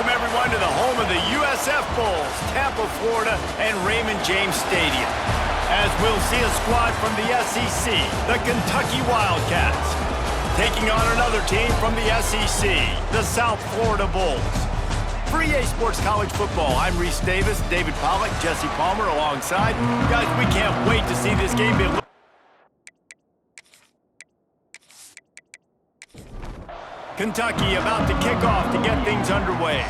welcome everyone to the home of the USF Bulls, Tampa, Florida, and Raymond James Stadium. As we'll see a squad from the SEC, the Kentucky Wildcats, taking on another team from the SEC, the South Florida Bulls. For EA Sports College Football, I'm Reese Davis, David Pollack, Jesse Palmer alongside. Guys, we can't wait to see this game be Kentucky about to kick off to get things underway.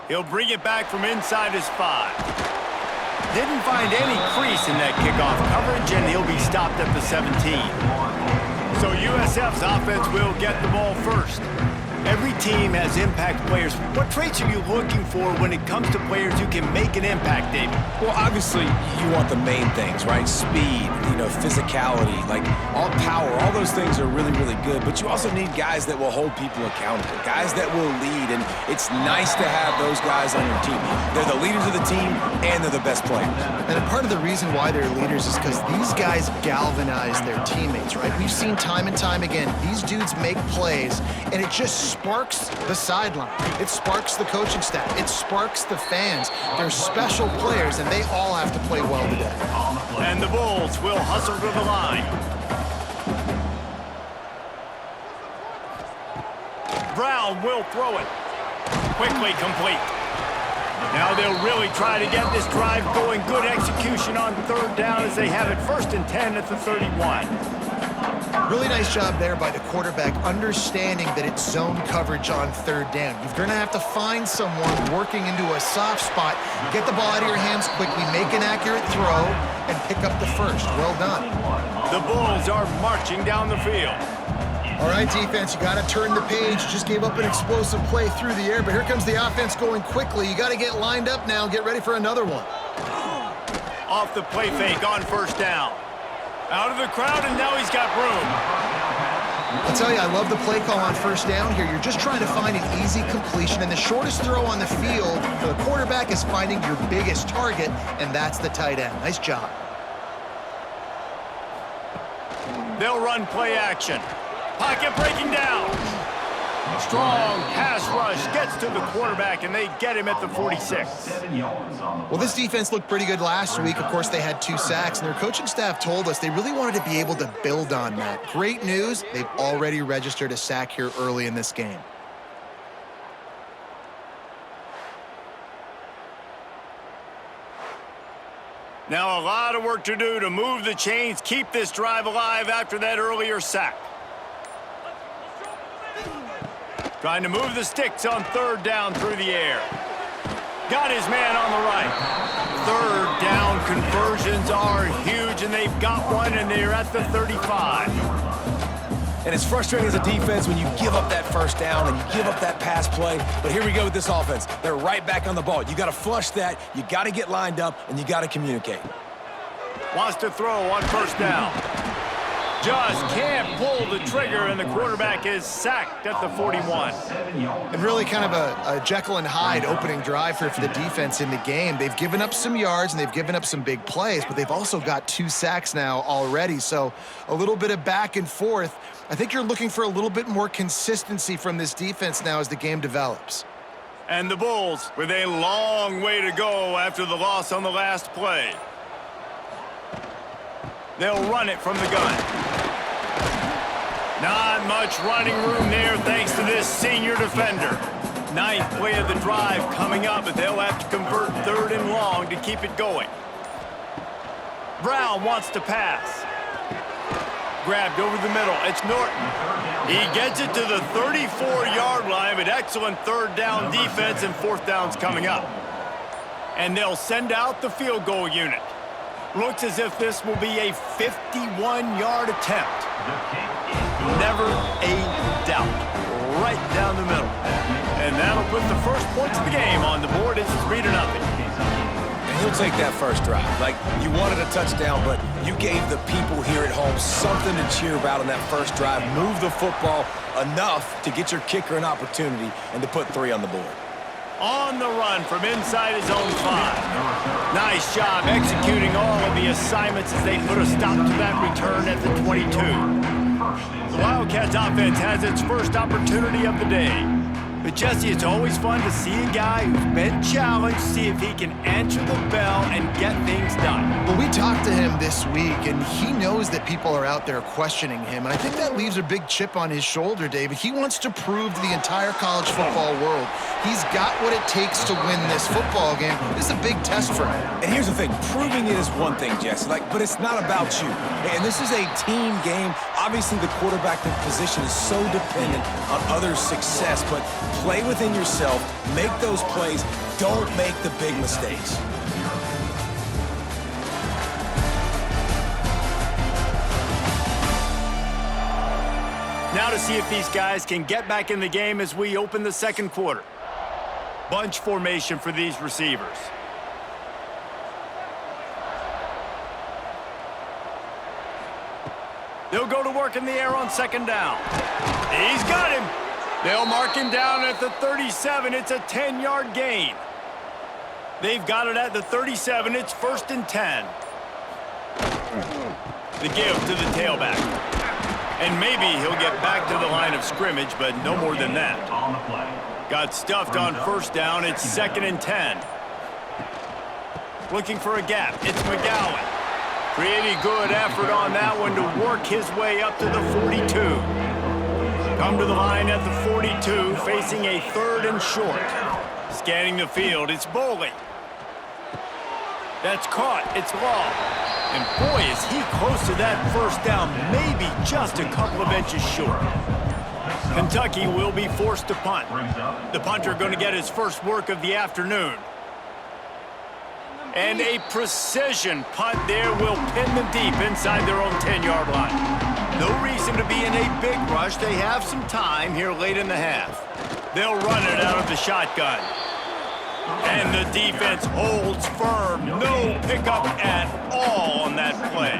He'll bring it back from inside his 5. Didn't find any crease in that kickoff coverage, and he'll be stopped at the 17. So USF's offense will get the ball first. Every team has impact players. What traits are you looking for when it comes to players who can make an impact, David? Well, obviously, you want the main things, right? Speed, physicality, like all power, all those things are really, really good. But you also need guys that will hold people accountable, guys that will lead. And it's nice to have those guys on your team. They're the leaders of the team, and they're the best players. And a part of the reason why they're leaders is because these guys galvanize their teammates, right? We've seen time and time again, these dudes make plays, and it just sparks the sideline. It sparks the coaching staff. It sparks the fans. They're special players, and they all have to play well today. And the Bulls will hustle to the line. Brown will throw it. Quickly complete. Now they'll really try to get this drive going. Good execution on third down as they have it 1st and 10 at the 31. Really nice job there by the quarterback, understanding that it's zone coverage on third down. You're going to have to find someone working into a soft spot, get the ball out of your hands quickly, make an accurate throw, and pick up the first. Well done. The Bulls are marching down the field. All right, defense, you got to turn the page. You just gave up an explosive play through the air, but here comes the offense going quickly. You got to get lined up now, get ready for another one. Off the play fake on 1st down. Out of the crowd, and now he's got room. I'll tell you, I love the play call on 1st down here. You're just trying to find an easy completion, and the shortest throw on the field for the quarterback is finding your biggest target, and that's the tight end. Nice job. They'll run play action. Pocket breaking down. Strong pass rush gets to the quarterback, and they get him at the 46. Well, this defense looked pretty good last week. Of course, they had 2 sacks, and their coaching staff told us they really wanted to be able to build on that. Great news, they've already registered a sack here early in this game. Now a lot of work to do to move the chains, keep this drive alive after that earlier sack. Trying to move the sticks on 3rd down through the air. Got his man on the right. 3rd down conversions are huge, and they've got one, and they're at the 35. And it's frustrating as a defense when you give up that 1st down and you give up that pass play. But here we go with this offense. They're right back on the ball. You got to flush that. You got to get lined up, and you got to communicate. Wants to throw on 1st down. Just can't pull the trigger, and the quarterback is sacked at the 41. And really kind of a Jekyll and Hyde opening drive here for the defense in the game. They've given up some yards, and they've given up some big plays, but they've also got 2 sacks now already. So a little bit of back and forth. I think you're looking for a little bit more consistency from this defense now as the game develops. And the Bulls with a long way to go after the loss on the last play. They'll run it from the gun. Not much running room there thanks to this senior defender. 9th play of the drive coming up, but they'll have to convert 3rd and long to keep it going. Brown wants to pass. Grabbed over the middle. It's Norton. He gets it to the 34-yard line, but excellent 3rd down defense, and 4th down's coming up. And they'll send out the field goal unit. Looks as if this will be a 51-yard attempt. Never a doubt. Right down the middle. And that'll put the first points of the game on the board. It's 3-0. And he'll take that first drive. Like, you wanted a touchdown, but you gave the people here at home something to cheer about on that first drive. Move the football enough to get your kicker an opportunity and to put 3 on the board. On the run from inside his own 5. Nice job executing all of the assignments as they put a stop to that return at the 22. The Wildcats offense has its first opportunity of the day. But, Jesse, it's always fun to see a guy who's been challenged, see if he can answer the bell and get things done. Well, we talked to him this week, and he knows that people are out there questioning him. And I think that leaves a big chip on his shoulder, David. He wants to prove to the entire college football world he's got what it takes to win this football game. This is a big test for him. And here's the thing, proving it is one thing, Jesse, but it's not about you. And this is a team game. Obviously, the quarterback position is so dependent on others' success, but play within yourself, make those plays, don't make the big mistakes. Now to see if these guys can get back in the game as we open the second quarter. Bunch formation for these receivers. They'll go to work in the air on second down. He's got him. They'll mark him down at the 37. It's a 10-yard gain. They've got it at the 37. It's 1st and 10. The give to the tailback. And maybe he'll get back to the line of scrimmage, but no more than that. Got stuffed on 1st down. It's 2nd and 10. Looking for a gap. It's McGowan. Pretty good effort on that one to work his way up to the 42. Come to the line at the 42, facing a 3rd and short. Scanning the field, it's Boley. That's caught, it's Law. And boy, is he close to that 1st down, maybe just a couple of inches short. Kentucky will be forced to punt. The punter going to get his first work of the afternoon. And a precision punt there will pin them deep inside their own 10-yard line. No reason to be in a big rush. They have some time here late in the half. They'll run it out of the shotgun. And the defense holds firm. No pickup at all on that play.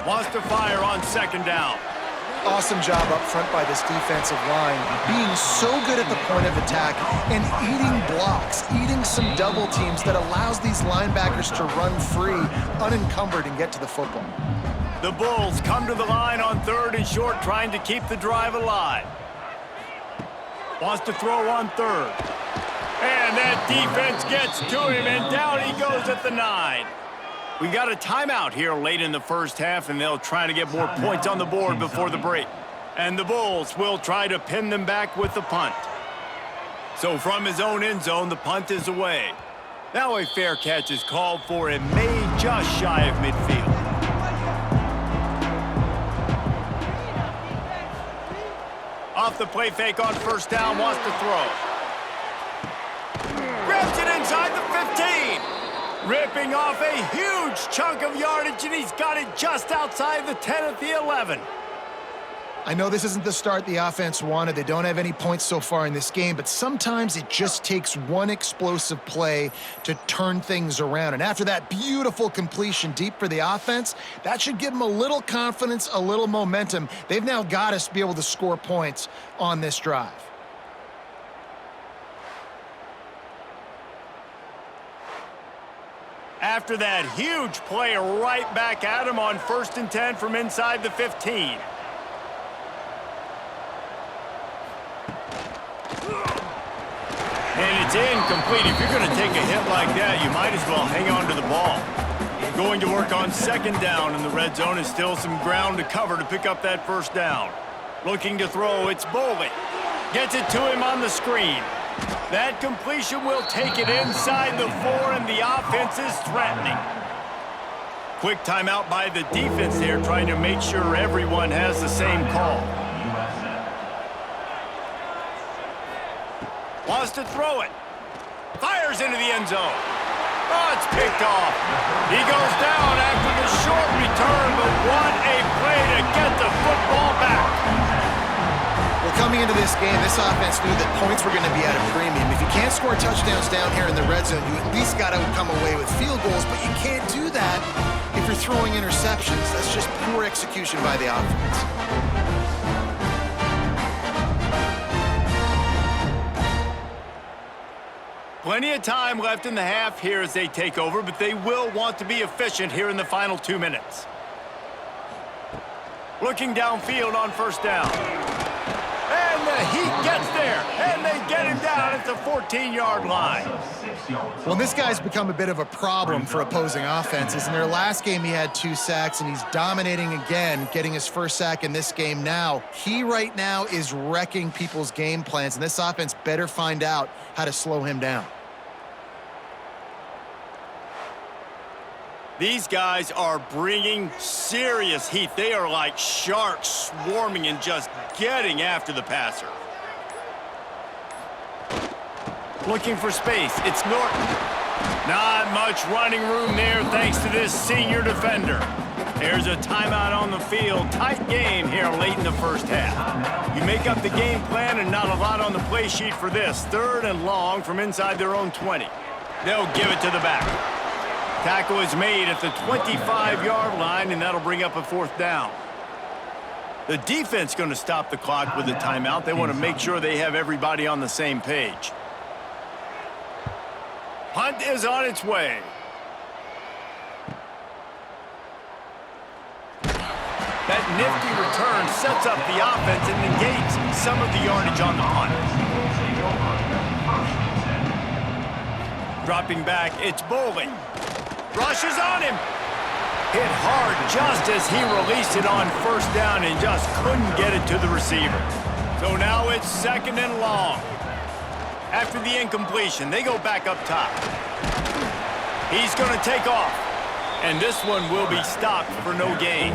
Wants to fire on 2nd down. Awesome job up front by this defensive line, being so good at the point of attack and eating blocks, eating some double teams that allows these linebackers to run free, unencumbered, and get to the football. The Bulls come to the line on 3rd and short, trying to keep the drive alive. Wants to throw on 3rd. And that defense gets to him, and down he goes at the 9. We got a timeout here late in the first half, and they'll try to get more points on the board before the break. And the Bulls will try to pin them back with the punt. So from his own end zone, the punt is away. Now a fair catch is called for and made just shy of midfield. Off the play fake on 1st down, wants to throw. Grabs it inside the 15. Ripping off a huge chunk of yardage, and he's got it just outside the 10 at the 11. I know this isn't the start the offense wanted. They don't have any points so far in this game, but sometimes it just takes one explosive play to turn things around. And after that beautiful completion deep for the offense, that should give them a little confidence, a little momentum. They've now got us to be able to score points on this drive. After that huge play, right back at him on 1st and 10 from inside the 15. And it's incomplete. If you're going to take a hit like that, you might as well hang on to the ball. Going to work on 2nd down in the red zone is still some ground to cover to pick up that 1st down. Looking to throw, it's Boley. Gets it to him on the screen. That completion will take it inside the 4, and the offense is threatening. Quick timeout by the defense there, trying to make sure everyone has the same call. Wants to throw it. Fires into the end zone. Oh, it's picked off. He goes down after the short return, but what a play to get the football back. Well, coming into this game, this offense knew that points were going to be at a premium. If you can't score touchdowns down here in the red zone, you at least got to come away with field goals, but you can't do that if you're throwing interceptions. That's just poor execution by the offense. Plenty of time left in the half here as they take over, but they will want to be efficient here in the final 2 minutes. Looking downfield on first down. And the Heat gets there, and they get him down at the 14-yard line. Well, this guy's become a bit of a problem for opposing offenses. In their last game, he had 2 sacks, and he's dominating again, getting his first sack in this game now. He right now is wrecking people's game plans, and this offense better find out how to slow him down. These guys are bringing serious heat. They are like sharks swarming and just getting after the passer. Looking for space. It's Norton. Not much running room there thanks to this senior defender. There's a timeout on the field. Tight game here late in the first half. You make up the game plan and not a lot on the play sheet for this. 3rd and long from inside their own 20. They'll give it to the back. Tackle is made at the 25-yard line, and that'll bring up a 4th down. The defense going to stop the clock with a timeout. They want to make sure they have everybody on the same page. Punt is on its way. That nifty return sets up the offense and negates some of the yardage on the punt. Dropping back, it's Bowling. Rushes on him. Hit hard just as he released it on first down and just couldn't get it to the receiver. So now it's 2nd and long. After the incompletion, they go back up top. He's going to take off. And this one will be stopped for no gain.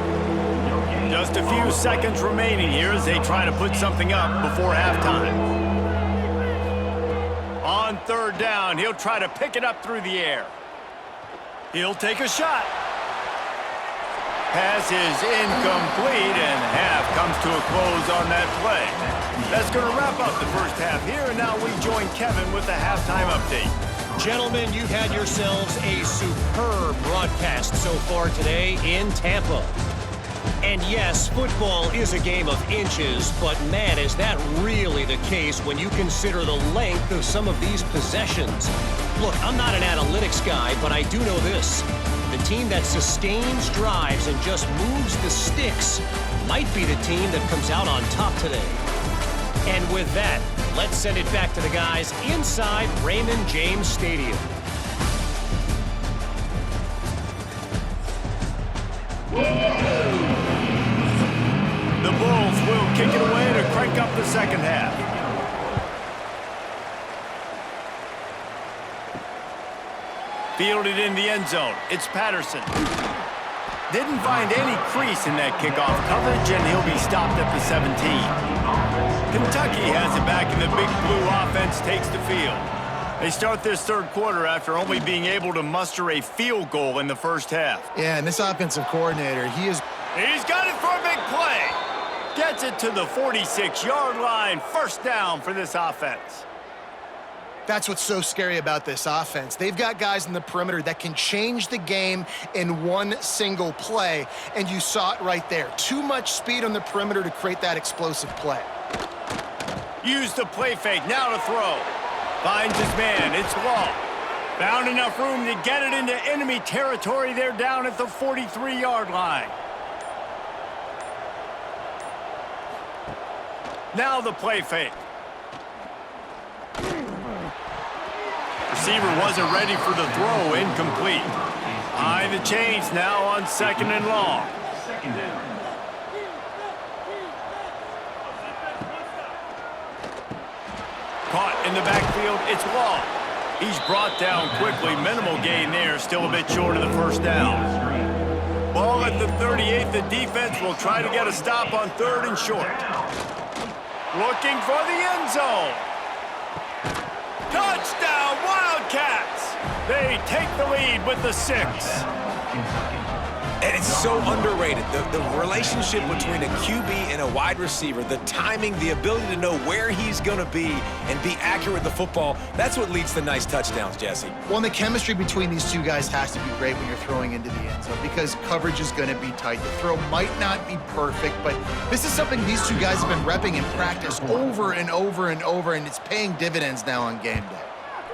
Just a few seconds remaining here as they try to put something up before halftime. On 3rd down, he'll try to pick it up through the air. He'll take a shot. Pass is incomplete, and half comes to a close on that play. That's going to wrap up the first half here, and now we join Kevin with the halftime update. Gentlemen, you've had yourselves a superb broadcast so far today in Tampa. And yes, football is a game of inches, but man, is that really the case when you consider the length of some of these possessions. Look, I'm not an analytics guy, but I do know this. The team that sustains drives and just moves the sticks might be the team that comes out on top today. And with that, let's send it back to the guys inside Raymond James Stadium. The Bulls will kick it away to crank up the second half. Fielded in the end zone. It's Patterson. Didn't find any crease in that kickoff coverage, and he'll be stopped at the 17. Kentucky has it back, and the Big Blue offense takes the field. They start this 3rd quarter after only being able to muster a field goal in the first half. Yeah, and this offensive coordinator, he's got it for a big play. Gets it to the 46-yard line. First down for this offense. That's what's so scary about this offense. They've got guys in the perimeter that can change the game in one single play, and you saw it right there. Too much speed on the perimeter to create that explosive play. Use the play fake, now to throw. Finds his man, it's Law. Found enough room to get it into enemy territory. They're down at the 43-yard line. Now the play fake. Receiver wasn't ready for the throw, incomplete. Behind the chains now on 2nd and long. Caught in the backfield, it's Law. He's brought down quickly, minimal gain there, still a bit short of the first down. Ball at the 38, the defense will try to get a stop on 3rd and short. Looking for the end zone. Touchdown, Wildcats! They take the lead with the 6. And it's so underrated. The relationship between a QB and a wide receiver, the timing, the ability to know where he's going to be and be accurate with the football, that's what leads to nice touchdowns, Jesse. Well, and the chemistry between these two guys has to be great when you're throwing into the end zone because coverage is going to be tight. The throw might not be perfect, but this is something these two guys have been repping in practice over and over and over, and it's paying dividends now on game day.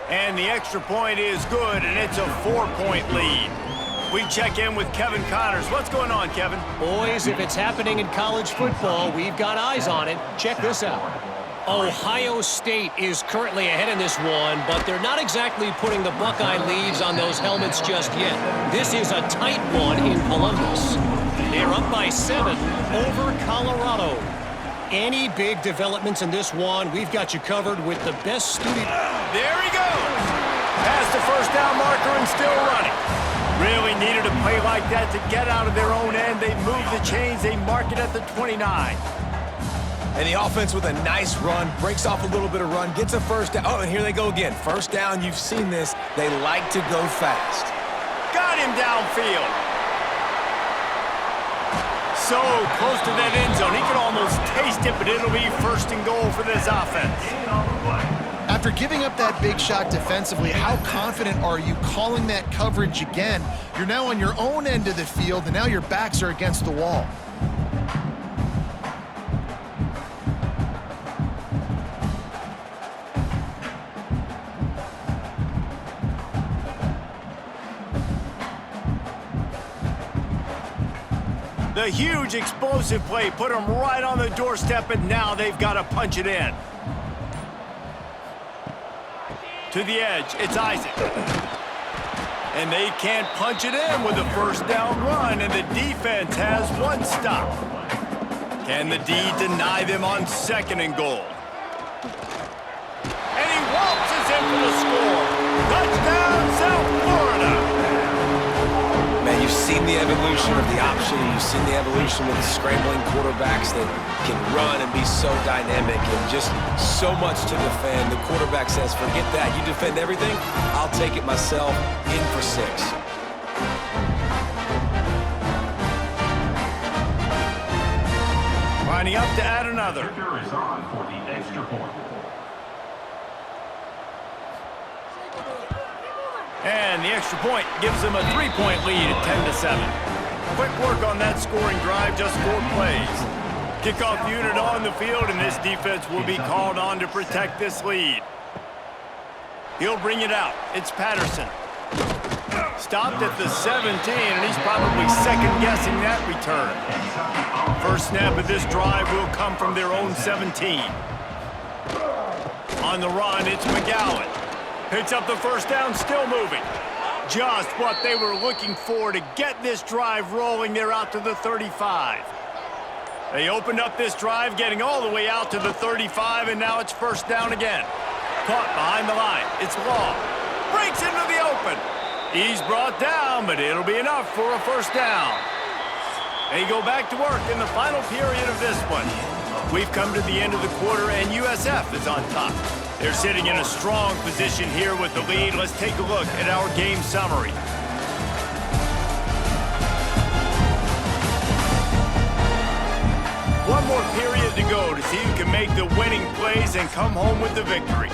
And the extra point is good, and it's a 4-point lead. We check in with Kevin Connors. What's going on, Kevin? Boys, if it's happening in college football, we've got eyes on it. Check this out. Ohio State is currently ahead in this one, but they're not exactly putting the Buckeye leads on those helmets just yet. This is a tight one in Columbus. They're up by 7 over Colorado. Any big developments in this one, we've got you covered with the best studio. There he goes. Past the first down marker and still running. Really needed a play like that to get out of their own end. They move the chains. They mark it at the 29. And the offense with a nice run, breaks off a little bit of run, gets a first down. Oh, and here they go again. First down, you've seen this. They like to go fast. Got him downfield. So close to that end zone. He could almost taste it, but it'll be first and goal for this offense. After giving up that big shot defensively, how confident are you calling that coverage again? You're now on your own end of the field, and now your backs are against the wall. The huge explosive play put them right on the doorstep, and now they've got to punch it in. To the edge, it's Isaac. And they can't punch it in with a first down run, and the defense has one stop. Can the D deny them on second and goal? And he waltzes in for the score. Touchdown, South Florida. Man, you've seen the evolution of the option. You've seen the evolution of the scrambling quarterbacks that can run and be so dynamic and just so much to defend. The quarterback says, forget that. You defend everything, I'll take it myself. In for 6. Lining up to add another. Is on for the extra point. And the extra point gives them a 3-point lead at 10-7. Quick work on that scoring drive, just 4 plays. Kickoff unit on the field, and this defense will be called on to protect this lead. He'll bring it out. It's Patterson. Stopped at the 17, and he's probably second-guessing that return. First snap of this drive will come from their own 17. On the run, it's McGowan. Picks up the first down, still moving. Just what they were looking for to get this drive rolling. They're out to the 35. They opened up this drive, getting all the way out to the 35, and now it's first down again. Caught behind the line. It's Law. Breaks into the open. He's brought down, but it'll be enough for a first down. They go back to work in the final period of this one. We've come to the end of the quarter, and USF is on top. They're sitting in a strong position here with the lead. Let's take a look at our game summary. One more period to go to see who can make the winning plays and come home with the victory.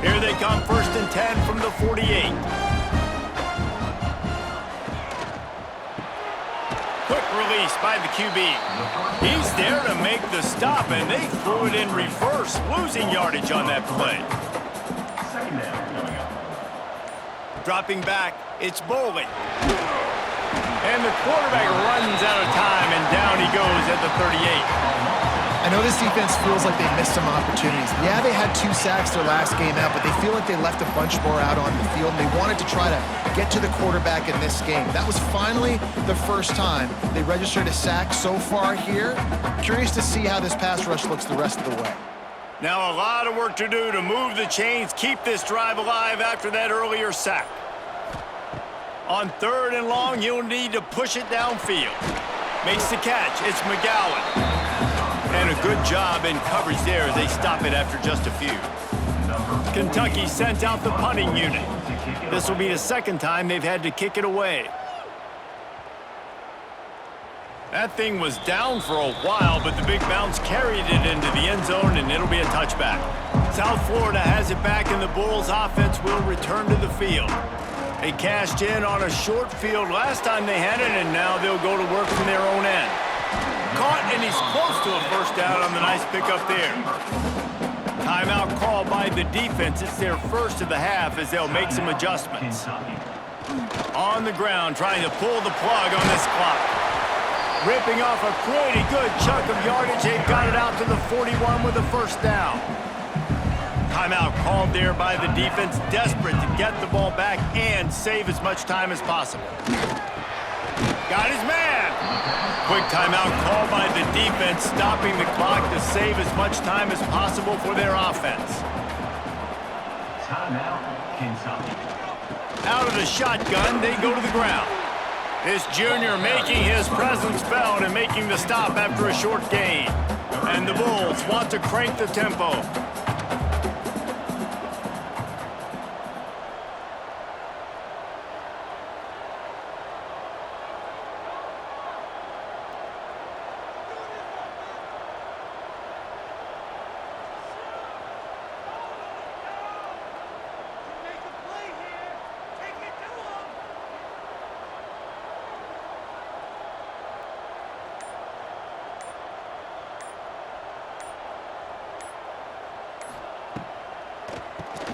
Here they come, first and 10 from the 48. Quick release by the QB. He's there to make the stop, and they threw it in reverse, losing yardage on that play. Dropping back, it's Bowling. And the quarterback runs out of time, and down he goes at the 38. I know this defense feels like they missed some opportunities. Yeah, they had 2 sacks their last game out, but they feel like they left a bunch more out on the field, and they wanted to try to get to the quarterback in this game. That was finally the first time they registered a sack so far here. Curious to see how this pass rush looks the rest of the way. Now a lot of work to do to move the chains, keep this drive alive after that earlier sack. On 3rd and long, you'll need to push it downfield. Makes the catch. It's McGowan. And a good job in coverage there. They stop it after just a few. Kentucky sent out the punting unit. This will be the second time they've had to kick it away. That thing was down for a while, but the big bounce carried it into the end zone, and it'll be a touchback. South Florida has it back, and the Bulls' offense will return to the field. They cashed in on a short field last time they had it, and now they'll go to work from their own end. Caught, and he's close to a first down on the nice pickup there. Timeout called by the defense. It's their first of the half as they'll make some adjustments. On the ground, trying to pull the plug on this clock. Ripping off a pretty good chunk of yardage. They've got it out to the 41 with a first down. Timeout called there by the defense, desperate to get the ball back and save as much time as possible. Got his man. Quick timeout called by the defense, stopping the clock to save as much time as possible for their offense. Timeout, Kentucky. Out of the shotgun, they go to the ground. This junior making his presence felt and making the stop after a short gain. And the Bulls want to crank the tempo.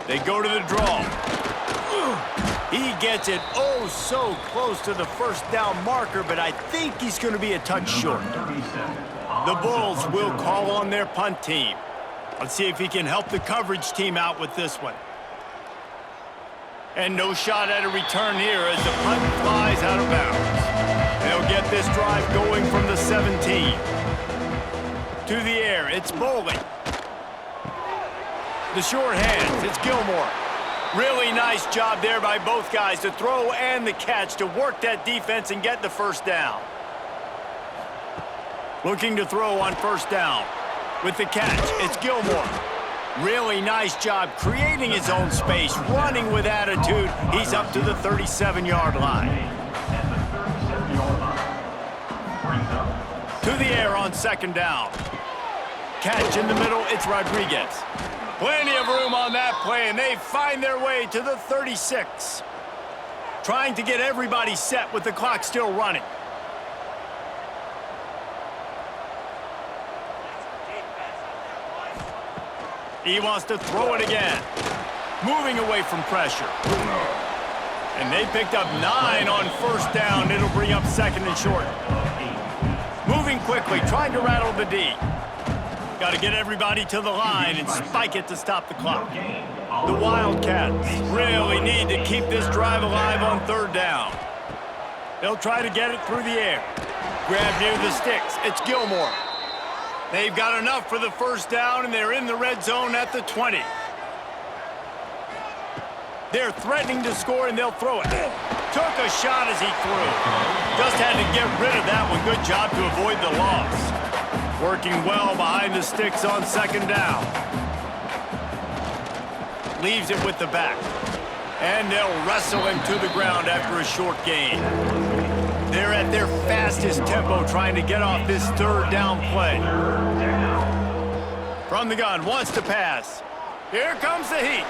They go to the draw. He gets it oh so close to the first down marker, but I think he's going to be a touch short. The Bulls will call on their punt team. Let's see if he can help the coverage team out with this one. And no shot at a return here as the punt flies out of bounds. They'll get this drive going from the 17. To the air, it's Bowling. The short hands, it's Gilmore. Really nice job there by both guys to throw and the catch to work that defense and get the first down. Looking to throw on first down. With the catch, it's Gilmore. Really nice job creating his own space, running with attitude. He's up to the 37-yard line. To the air on second down. Catch in the middle, it's Rodriguez. Plenty of room on that play, and they find their way to the 36. Trying to get everybody set with the clock still running. He wants to throw it again. Moving away from pressure. And they picked up 9 on first down. It'll bring up second and short. Moving quickly, trying to rattle the D. Got to get everybody to the line and spike it to stop the clock. The Wildcats really need to keep this drive alive on third down. They'll try to get it through the air. Grab near the sticks. It's Gilmore. They've got enough for the first down, and they're in the red zone at the 20. They're threatening to score, and they'll throw it. Took a shot as he threw. Just had to get rid of that one. Good job to avoid the loss. Working well behind the sticks on second down. Leaves it with the back. And they'll wrestle him to the ground after a short gain. They're at their fastest tempo trying to get off this third down play. From the gun, wants to pass. Here comes the heat.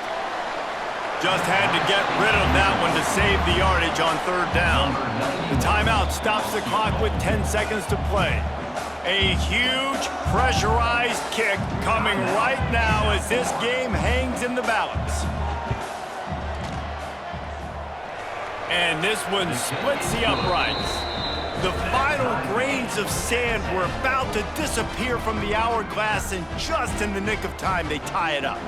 Just had to get rid of that one to save the yardage on third down. The timeout stops the clock with 10 seconds to play. A huge pressurized kick coming right now as this game hangs in the balance. And this one splits the uprights. The final grains of sand were about to disappear from the hourglass, and just in the nick of time, they tie it up.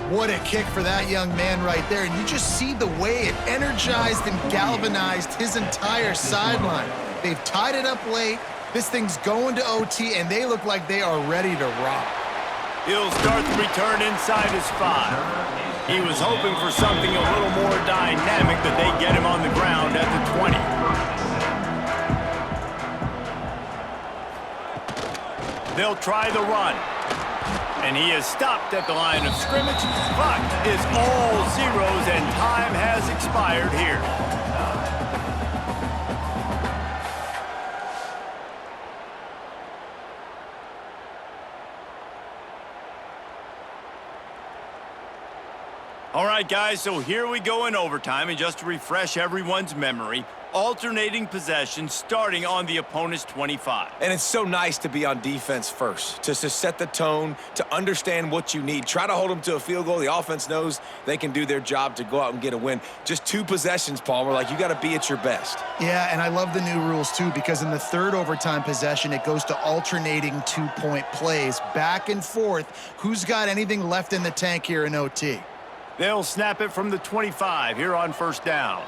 What a kick for that young man right there. And you just see the way it energized and galvanized his entire sideline. They've tied it up late. This thing's going to OT, and they look like they are ready to rock. He'll start the return inside his 5. He was hoping for something a little more dynamic, but they get him on the ground at the 20. They'll try the run. And he is stopped at the line of scrimmage. Clock is all zeros, and time has expired here. All right, guys, so here we go in overtime, and just to refresh everyone's memory, alternating possession starting on the opponent's 25. And it's so nice to be on defense first, to set the tone, to understand what you need. Try to hold them to a field goal. The offense knows they can do their job to go out and get a win. Just 2 possessions, Palmer, like you got to be at your best. Yeah, and I love the new rules, too, because in the third overtime possession, it goes to alternating 2-point plays, back and forth. Who's got anything left in the tank here in OT? They'll snap it from the 25 here on first down.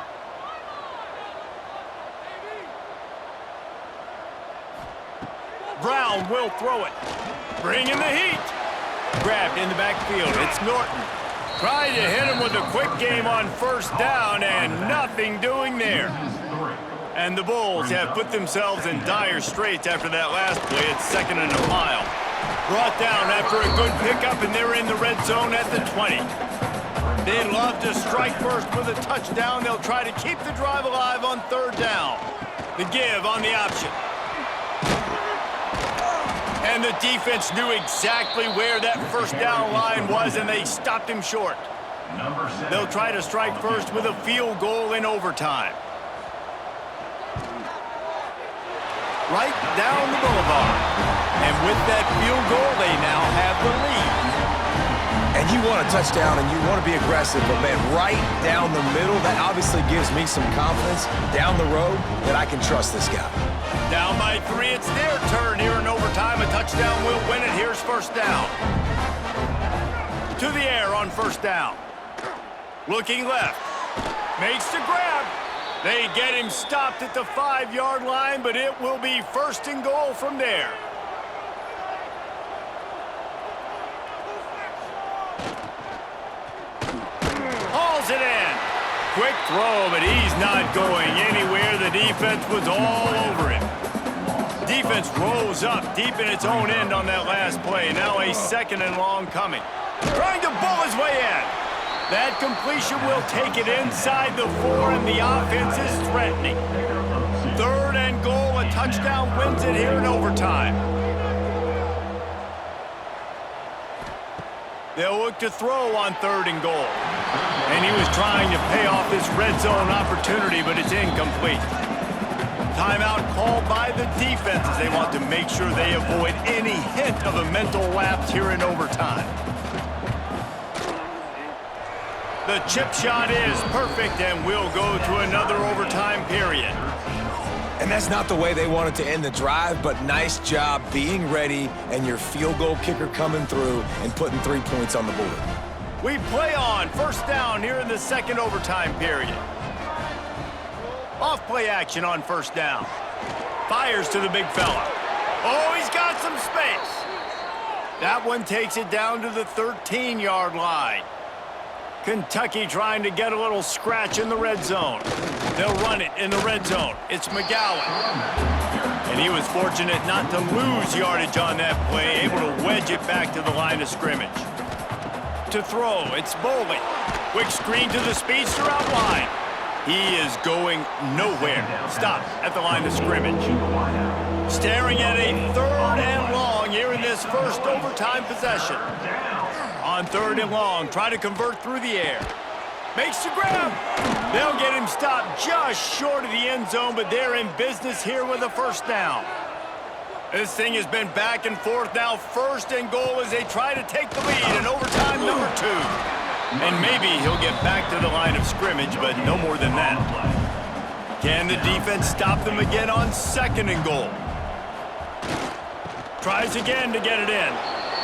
Brown will throw it. Bringing the heat. Grabbed in the backfield. It's Norton. Trying to hit him with a quick game on first down, and nothing doing there. And the Bulls have put themselves in dire straits after that last play. It's 2nd and a mile. Brought down after a good pickup, and they're in the red zone at the 20. They love to strike first with a touchdown. They'll try to keep the drive alive on 3rd down. The give on the option. And the defense knew exactly where that first down line was, and they stopped him short. They'll try to strike first with a field goal in overtime. Right down the boulevard. And with that field goal, they now have the lead. And you want a touchdown and you want to be aggressive, but, man, right down the middle, that obviously gives me some confidence down the road that I can trust this guy. Down by 3, it's their turn here in overtime. A touchdown will win it. Here's first down. To the air on first down. Looking left. Makes the grab. They get him stopped at the 5-yard line, but it will be 1st and goal from there. Hauls it in. Quick throw, but he's not going anywhere. The defense was all over him. Defense rose up deep in its own end on that last play. Now a 2nd and long coming. Trying to bull his way in. That completion will take it inside the 4, and the offense is threatening. 3rd and goal. A touchdown wins it here in overtime. They'll look to throw on 3rd and goal. And he was trying to pay off this red zone opportunity, but it's incomplete. Timeout called by the defense as they want to make sure they avoid any hint of a mental lapse here in overtime. The chip shot is perfect, and we'll go to another overtime period. And that's not the way they wanted to end the drive, but nice job being ready and your field goal kicker coming through and putting 3 points on the board. We play on first down here in the 2nd overtime period. Off play action on first down. Fires to the big fella. Oh, he's got some space. That one takes it down to the 13-yard line. Kentucky trying to get a little scratch in the red zone. They'll run it in the red zone. It's McGowan. And he was fortunate not to lose yardage on that play, able to wedge it back to the line of scrimmage. To throw, it's Bowling. Quick screen to the speedster out wide. He is going nowhere. Stop at the line of scrimmage. Staring at a 3rd and long here in this first overtime possession. On 3rd and long, try to convert through the air. Makes the grab. They'll get him stopped just short of the end zone, but they're in business here with a first down. This thing has been back and forth now. 1st and goal as they try to take the lead in overtime number 2. And maybe he'll get back to the line of scrimmage, but no more than that. Can the defense stop them again on 2nd and goal? Tries again to get it in.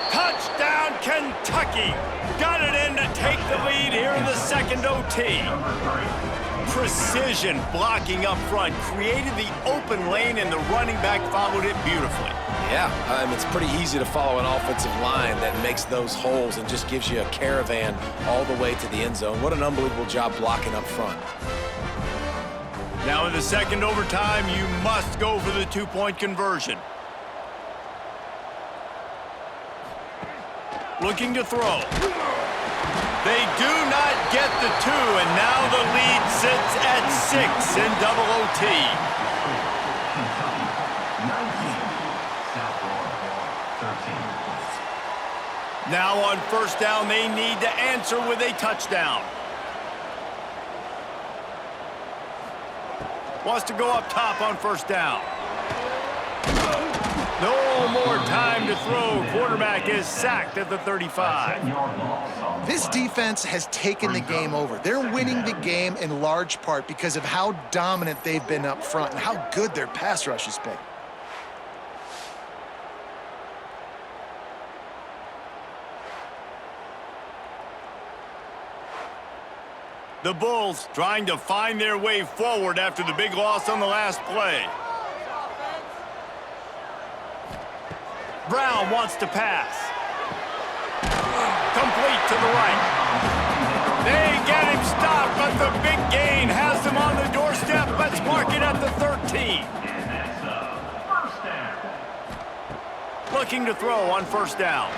Touchdown, Kentucky! Got it in to take the lead here in the 2nd OT. Precision blocking up front created the open lane, and the running back followed it beautifully. Yeah, it's pretty easy to follow an offensive line that makes those holes and just gives you a caravan all the way to the end zone. What an unbelievable job blocking up front. Now in the 2nd overtime, you must go for the 2-point conversion. Looking to throw. They do not get the 2, and now the lead sits at 6 in double OT. Now on first down, they need to answer with a touchdown. Wants to go up top on first down. No more time to throw. Quarterback is sacked at the 35. This defense has taken the game over. They're winning the game in large part because of how dominant they've been up front and how good their pass rush has been. The Bulls trying to find their way forward after the big loss on the last play. Brown wants to pass. Complete to the right. They get him stopped, but the big gain has them on the doorstep. Let's mark it at the 13. Looking to throw on first down.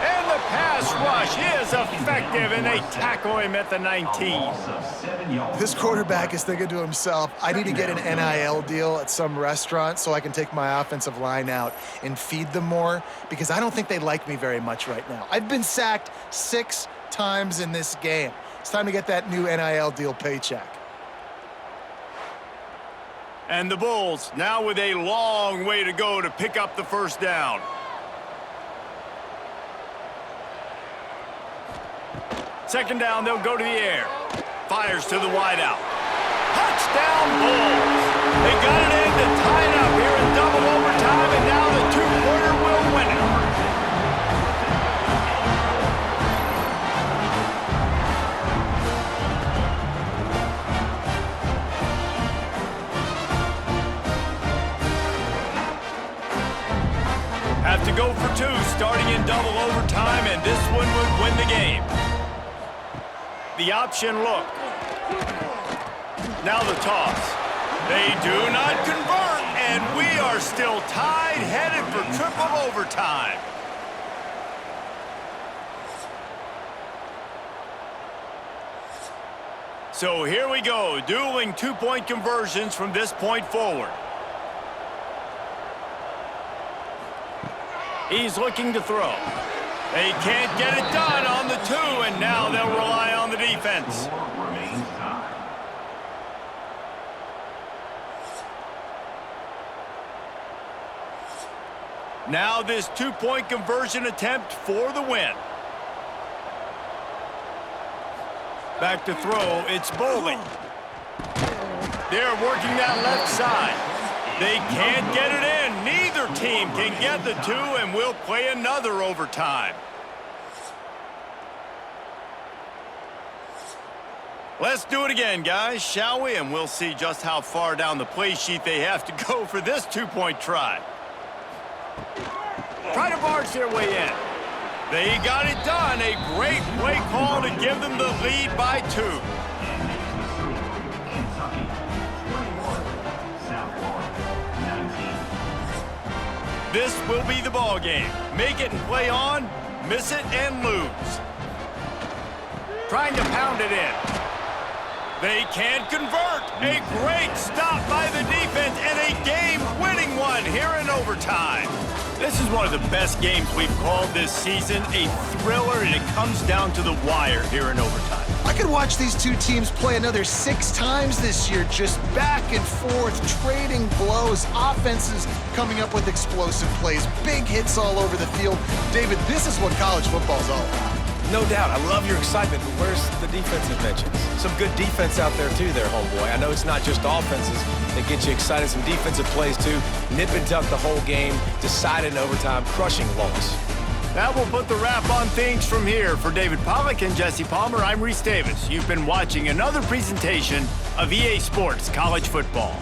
And the pass rush is effective, and they tackle him at the 19. This quarterback is thinking to himself, I need to get an NIL deal at some restaurant so I can take my offensive line out and feed them more, because I don't think they like me very much right now. I've been sacked 6 times in this game. It's time to get that new NIL deal paycheck. And the Bulls now with a long way to go to pick up the first down. Second down, they'll go to the air. Fires to the wideout. Touchdown, Bulls! They got it in to tie it up here in double overtime, and now the two-pointer will win it. Have to go for 2, starting in double overtime, and this one would win the game. The option look. Now the toss. They do not convert, and we are still tied, headed for triple overtime. So here we go, dueling two-point conversions from this point forward. He's looking to throw. They can't get it done on the 2, and now they'll rely on the defense. Now this two-point conversion attempt for the win. Back to throw, it's Bowling. They're working that left side. They can't get it in. Neither team can get the 2, and we'll play another overtime. Let's do it again, guys, shall we? And we'll see just how far down the play sheet they have to go for this two-point try. Try to barge their way in. They got it done. A great play call to give them the lead by 2. This will be the ball game. Make it and play on, miss it and lose. Trying to pound it in. They can't convert. A great stop by the defense and a game-winning one here in overtime. This is one of the best games we've called this season. A thriller, and it comes down to the wire here in overtime. I could watch these two teams play another 6 times this year, just back and forth, trading blows, offenses coming up with explosive plays, big hits all over the field. David, this is what college football is all about. No doubt. I love your excitement, but where's the defensive mentions? Some good defense out there, too, there, homeboy. I know it's not just offenses that get you excited. Some defensive plays, too. Nip and tuck the whole game, decided in overtime, crushing loss. That will put the wrap on things from here. For David Pollack and Jesse Palmer, I'm Reese Davis. You've been watching another presentation of EA Sports College Football.